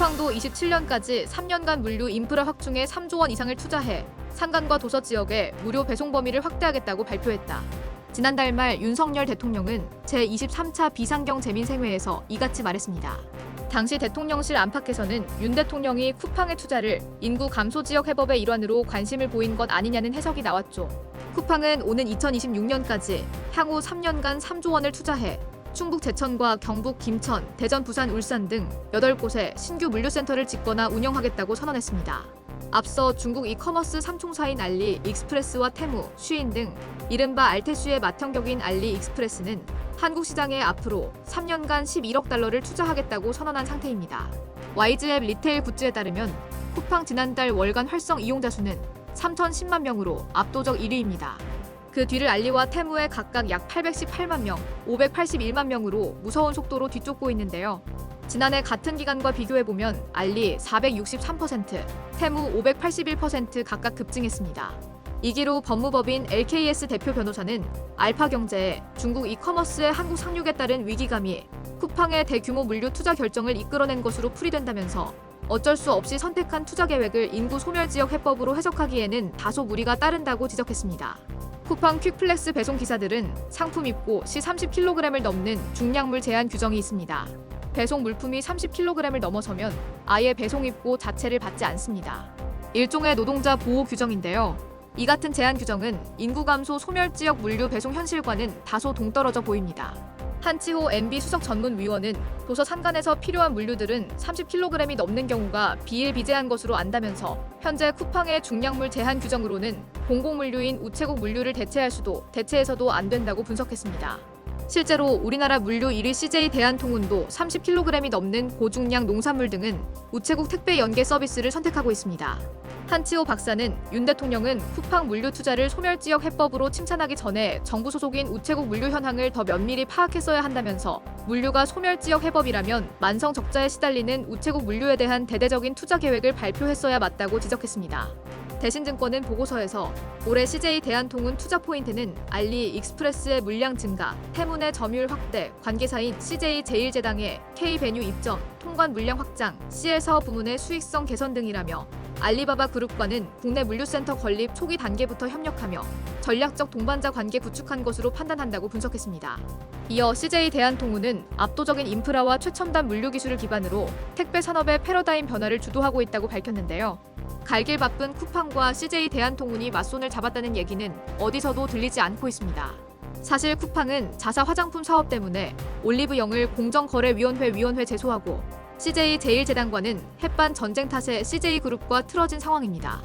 쿠팡도 27년까지 3년간 물류 인프라 확충에 3조 원 이상을 투자해 산간과 도서 지역에 무료 배송 범위를 확대하겠다고 발표했다. 지난달 말 윤석열 대통령은 제23차 비상경 재민생회에서 이같이 말했습니다. 당시 대통령실 안팎에서는 윤 대통령이 쿠팡의 투자를 인구 감소 지역 해법의 일환으로 관심을 보인 것 아니냐는 해석이 나왔죠. 쿠팡은 오는 2026년까지 향후 3년간 3조 원을 투자해 충북 제천과 경북 김천, 대전, 부산, 울산 등 8곳에 신규 물류센터를 짓거나 운영하겠다고 선언했습니다. 앞서 중국 이커머스 삼총사인 알리 익스프레스와 테무, 쉬인 등 이른바 알테슈의 맏형격인 알리 익스프레스는 한국 시장에 앞으로 3년간 11억 달러를 투자하겠다고 선언한 상태입니다. YG앱 리테일 굿즈에 따르면 쿠팡 지난달 월간 활성 이용자 수는 3,010만 명으로 압도적 1위입니다. 그 뒤를 알리와 테무에 각각 약 818만 명, 581만 명으로 무서운 속도로 뒤쫓고 있는데요. 지난해 같은 기간과 비교해보면 알리 463%, 테무 581% 각각 급증했습니다. 이기로 법무법인 LKS 대표 변호사는 알파경제에 중국 이커머스의 한국 상륙에 따른 위기감이 쿠팡의 대규모 물류 투자 결정을 이끌어낸 것으로 풀이된다면서 어쩔 수 없이 선택한 투자 계획을 인구 소멸 지역 해법으로 해석하기에는 다소 무리가 따른다고 지적했습니다. 쿠팡 퀵플렉스 배송 기사들은 상품 입고 시 30kg을 넘는 중량물 제한 규정이 있습니다. 배송 물품이 30kg을 넘어서면 아예 배송 입고 자체를 받지 않습니다. 일종의 노동자 보호 규정인데요. 이 같은 제한 규정은 인구 감소 소멸 지역 물류 배송 현실과는 다소 동떨어져 보입니다. 한치호 MB 수석 전문위원은 도서 산간에서 필요한 물류들은 30kg이 넘는 경우가 비일비재한 것으로 안다면서 현재 쿠팡의 중량물 제한 규정으로는 공공물류인 우체국 물류를 대체해서도 안 된다고 분석했습니다. 실제로 우리나라 물류 1위 CJ 대한통운도 30kg이 넘는 고중량 농산물 등은 우체국 택배 연계 서비스를 선택하고 있습니다. 한치호 박사는 윤 대통령은 쿠팡 물류 투자를 소멸지역 해법으로 칭찬하기 전에 정부 소속인 우체국 물류 현황을 더 면밀히 파악했어야 한다면서 물류가 소멸지역 해법이라면 만성 적자에 시달리는 우체국 물류에 대한 대대적인 투자 계획을 발표했어야 맞다고 지적했습니다. 대신증권은 보고서에서 올해 CJ 대한통운 투자 포인트는 알리 익스프레스의 물량 증가, 테문의 점유율 확대, 관계사인 CJ 제일제당의 K베뉴 입점, 통관 물량 확장, CL 사업 부문의 수익성 개선 등이라며 알리바바 그룹과는 국내 물류센터 건립 초기 단계부터 협력하며 전략적 동반자 관계 구축한 것으로 판단한다고 분석했습니다. 이어 CJ 대한통운은 압도적인 인프라와 최첨단 물류 기술을 기반으로 택배 산업의 패러다임 변화를 주도하고 있다고 밝혔는데요. 갈길 바쁜 쿠팡과 CJ 대한통운이 맞손을 잡았다는 얘기는 어디서도 들리지 않고 있습니다. 사실 쿠팡은 자사 화장품 사업 때문에 올리브영을 공정거래위원회 제소하고 CJ 제일제당과는 햇반 전쟁 탓에 CJ그룹과 틀어진 상황입니다.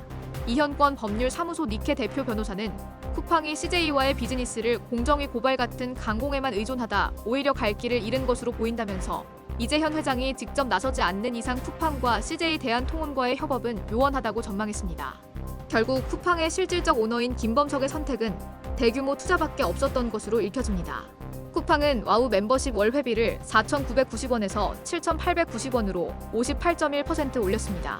이현권 법률사무소 니케 대표 변호사는 쿠팡이 CJ와의 비즈니스를 공정위 고발 같은 강공에만 의존하다 오히려 갈 길을 잃은 것으로 보인다면서 이재현 회장이 직접 나서지 않는 이상 쿠팡과 CJ 대한통운과의 협업은 요원하다고 전망했습니다. 결국 쿠팡의 실질적 오너인 김범석의 선택은 대규모 투자밖에 없었던 것으로 읽혀집니다. 쿠팡은 와우 멤버십 월 회비를 4,990원에서 7,890원으로 58.1% 올렸습니다.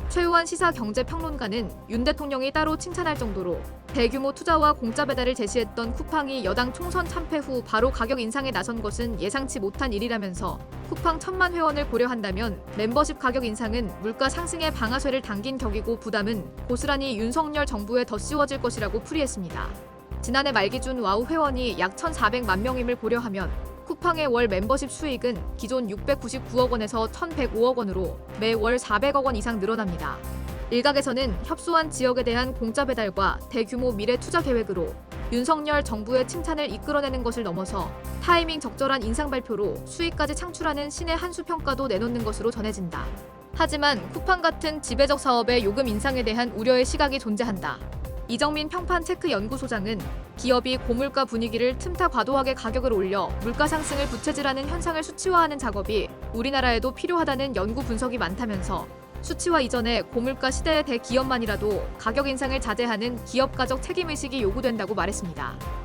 최우환 시사경제평론가는 윤 대통령이 따로 칭찬할 정도로 대규모 투자와 공짜 배달을 제시했던 쿠팡이 여당 총선 참패 후 바로 가격 인상에 나선 것은 예상치 못한 일이라면서 쿠팡 1,000만 회원을 고려한다면 멤버십 가격 인상은 물가 상승의 방아쇠를 당긴 격이고 부담은 고스란히 윤석열 정부에 더 씌워질 것이라고 풀이했습니다. 지난해 말 기준 와우 회원이 약 1,400만 명임을 고려하면 쿠팡의 월 멤버십 수익은 기존 699억 원에서 1,105억 원으로 매월 400억 원 이상 늘어납니다. 일각에서는 협소한 지역에 대한 공짜 배달과 대규모 미래 투자 계획으로 윤석열 정부의 칭찬을 이끌어내는 것을 넘어서 타이밍 적절한 인상 발표로 수익까지 창출하는 신의 한 수 평가도 내놓는 것으로 전해진다. 하지만 쿠팡 같은 지배적 사업의 요금 인상에 대한 우려의 시각이 존재한다. 이정민 평판체크연구소장은 기업이 고물가 분위기를 틈타 과도하게 가격을 올려 물가 상승을 부채질하는 현상을 수치화하는 작업이 우리나라에도 필요하다는 연구 분석이 많다면서 수치화 이전에 고물가 시대의 대기업만이라도 가격 인상을 자제하는 기업가적 책임의식이 요구된다고 말했습니다.